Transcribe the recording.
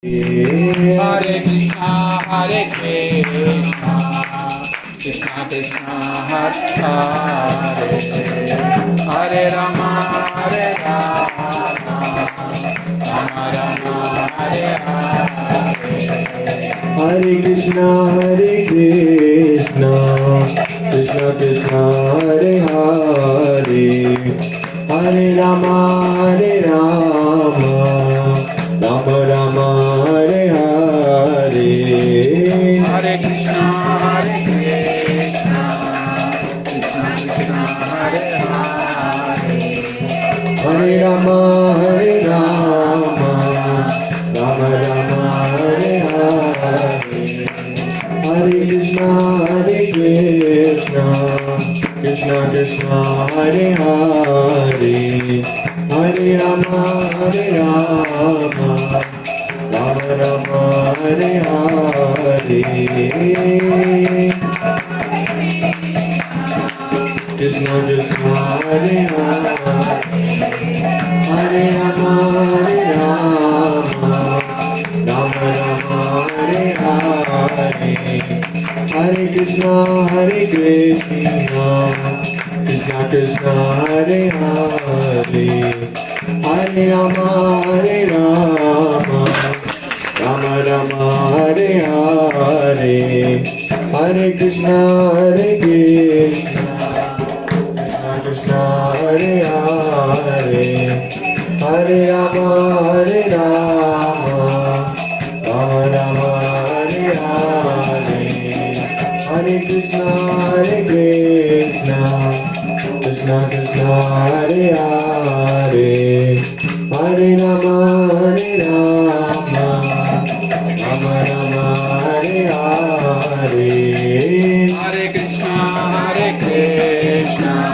Hare Krishna, Hare Krishna, Krishna Krishna, Hare Hare, Hare Rama, Hare Rama, Rama Rama, Hare Hare. Hare Krishna, Krishna Krishna, Hare Hare, Hare Rama, Rama Rama, Hare Hare. Hare Krishna, Krishna Krishna, Hare Hare, Hare Rama, Rama Rama, Hare Hare. Hare Krishna, Krishna Krishna, Hare Hare, Hare Rama, Rama Rama, Hare Hare. Krishna Krishna, Hare Hare, Hare Rama, Rama Rama, Hare Hare. Hare Krishna, Krishna Krishna, Hare Hare, Hare Rama, Rama Rama, Hare Hare. Hare Krishna, Krishna Hare Hare, Hare Rama, Rama Rama, Hare Hare. Hare Krishna, Krishna Krishna, Hare Hare, Hare Rama, Rama Rama, Hare Hare. Hare Krishna, Krishna.